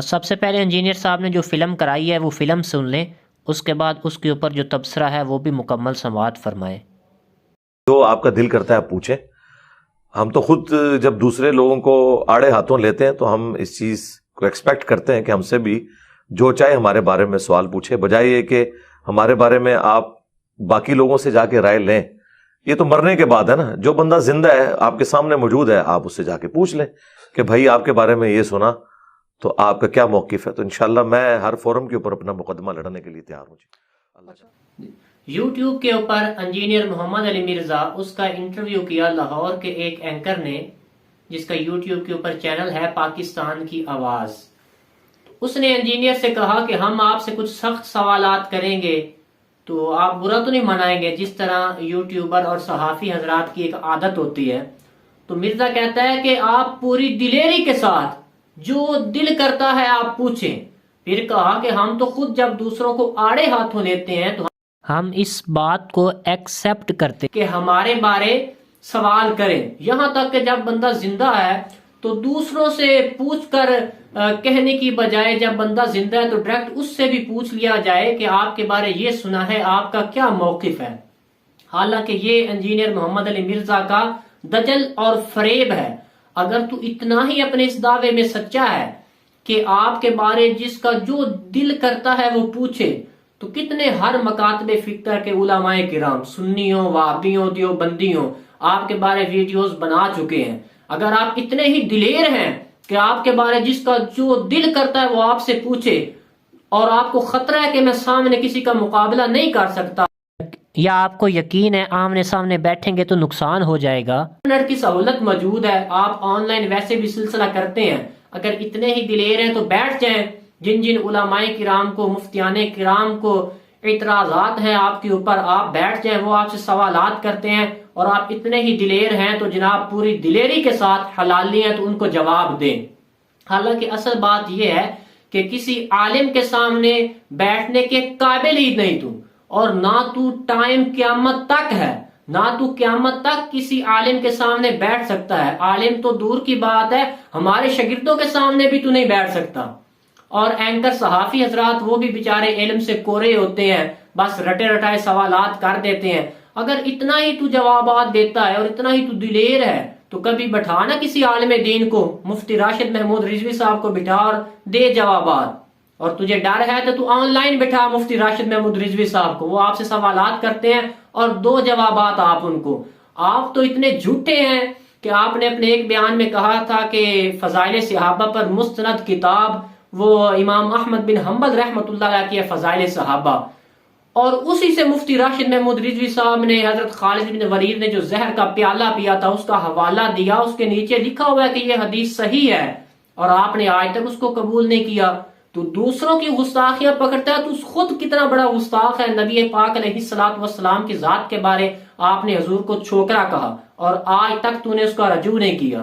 سب سے پہلے انجینئر صاحب نے جو فلم کرائی ہے وہ فلم سن لیں، اس کے بعد اس کے اوپر جو تبصرہ ہے وہ بھی مکمل سماعت فرمائیں۔ جو آپ کا دل کرتا ہے آپ پوچھیں۔ ہم تو خود جب دوسرے لوگوں کو آڑے ہاتھوں لیتے ہیں تو ہم اس چیز کو ایکسپیکٹ کرتے ہیں کہ ہم سے بھی جو چاہے ہمارے بارے میں سوال پوچھے، بجائے یہ کہ ہمارے بارے میں آپ باقی لوگوں سے جا کے رائے لیں۔ یہ تو مرنے کے بعد ہے نا، جو بندہ زندہ ہے آپ کے سامنے موجود ہے آپ اس سے جا کے پوچھ لیں کہ بھائی آپ کے بارے میں یہ سنا تو آپ کا کیا موقف ہے۔ تو انشاءاللہ میں ہر فورم کے اوپر اپنا مقدمہ لڑنے کے لیے تیار ہوں جی۔ اللہ یوٹیوب کے اوپر انجینئر محمد علی مرزا، اس کا انٹرویو کیا لاہور کے ایک اینکر نے، جس کا یوٹیوب کے اوپر چینل ہے پاکستان کی آواز۔ اس نے انجینئر سے کہا کہ ہم آپ سے کچھ سخت سوالات کریں گے تو آپ برا تو نہیں منائیں گے، جس طرح یوٹیوبر اور صحافی حضرات کی ایک عادت ہوتی ہے۔ تو مرزا کہتا ہے کہ آپ پوری دلیری کے ساتھ جو دل کرتا ہے آپ پوچھیں۔ پھر کہا کہ ہم تو خود جب دوسروں کو آڑے ہاتھوں لیتے ہیں تو ہم اس بات کو ایکسپٹ کرتے کہ ہمارے بارے سوال کریں، یہاں تک کہ جب بندہ زندہ ہے تو دوسروں سے پوچھ کر کہنے کی بجائے جب بندہ زندہ ہے تو ڈائریکٹ اس سے بھی پوچھ لیا جائے کہ آپ کے بارے یہ سنا ہے، آپ کا کیا موقف ہے۔ حالانکہ یہ انجینئر محمد علی مرزا کا دجل اور فریب ہے۔ اگر تو اتنا ہی اپنے اس دعوے میں سچا ہے کہ آپ کے بارے جس کا جو دل کرتا ہے وہ پوچھے، تو کتنے ہر مکاتب فکر کے علماء کرام، سنیوں، وہابیوں، دیوبندیوں آپ کے بارے ویڈیوز بنا چکے ہیں۔ اگر آپ اتنے ہی دلیر ہیں کہ آپ کے بارے جس کا جو دل کرتا ہے وہ آپ سے پوچھے، اور آپ کو خطرہ ہے کہ میں سامنے کسی کا مقابلہ نہیں کر سکتا، یا آپ کو یقین ہے آمنے سامنے بیٹھیں گے تو نقصان ہو جائے گا، انٹرنیٹ کی سہولت موجود ہے، آپ آن لائن ویسے بھی سلسلہ کرتے ہیں، اگر اتنے ہی دلیر ہیں تو بیٹھ جائیں۔ جن جن علماء کرام کو، مفتیان کرام کو اعتراضات ہیں آپ کے اوپر، آپ بیٹھ جائیں، وہ آپ سے سوالات کرتے ہیں، اور آپ اتنے ہی دلیر ہیں تو جناب پوری دلیری کے ساتھ حلالی ہیں تو ان کو جواب دیں۔ حالانکہ اصل بات یہ ہے کہ کسی عالم کے سامنے بیٹھنے کے قابل ہی نہیں تو، اور نہ تو ٹائم قیامت تک ہے، نہ تو قیامت تک کسی عالم کے سامنے بیٹھ سکتا ہے۔ عالم تو دور کی بات ہے، ہمارے شاگردوں کے سامنے بھی تو نہیں بیٹھ سکتا۔ اور اینکر صحافی حضرات وہ بھی بیچارے علم سے کورے ہوتے ہیں، بس رٹے رٹائے سوالات کر دیتے ہیں۔ اگر اتنا ہی تو جوابات دیتا ہے اور اتنا ہی تو دلیر ہے تو کبھی بٹھانا کسی عالم دین کو، مفتی راشد محمود رضوی صاحب کو بٹھا اور دے جوابات۔ اور تجھے ڈر ہے تو آن لائن بٹھا مفتی راشد محمود رضوی صاحب کو، وہ آپ سے سوالات کرتے ہیں اور دو جوابات آپ ان کو۔ آپ تو اتنے جھوٹے ہیں کہ آپ نے اپنے ایک بیان میں کہا تھا کہ فضائل صحابہ پر مستند کتاب وہ امام احمد بن حنبل رحمۃ اللہ علیہ کی ہے، فضائل صحابہ، اور اسی سے مفتی راشد محمود رضوی صاحب نے حضرت خالد بن ولید نے جو زہر کا پیالہ پیا تھا اس کا حوالہ دیا، اس کے نیچے لکھا ہوا ہے کہ یہ حدیث صحیح ہے، اور آپ نے آج تک اس کو قبول نہیں کیا۔ تو دوسروں کی گستاخیاں پکڑتا ہے، تو خود کتنا بڑا گستاخ ہے۔ نبی پاک علیہ الصلوۃ والسلام کی ذات کے بارے آپ نے حضور کو چھوکرا کہا، اور آج تک تو نے اس کا رجوع نہیں کیا۔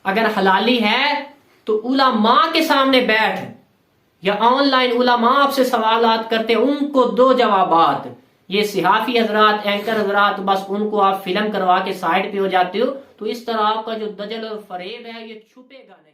اگر حلالی ہے تو علماء کے سامنے بیٹھ، یا آن لائن علماء آپ سے سوالات کرتے ان کو دو جوابات۔ یہ صحافی حضرات، اینکر حضرات، بس ان کو آپ فلم کروا کے سائڈ پہ ہو جاتے ہو، تو اس طرح آپ کا جو دجل اور فریب ہے یہ چھپے گا نہیں۔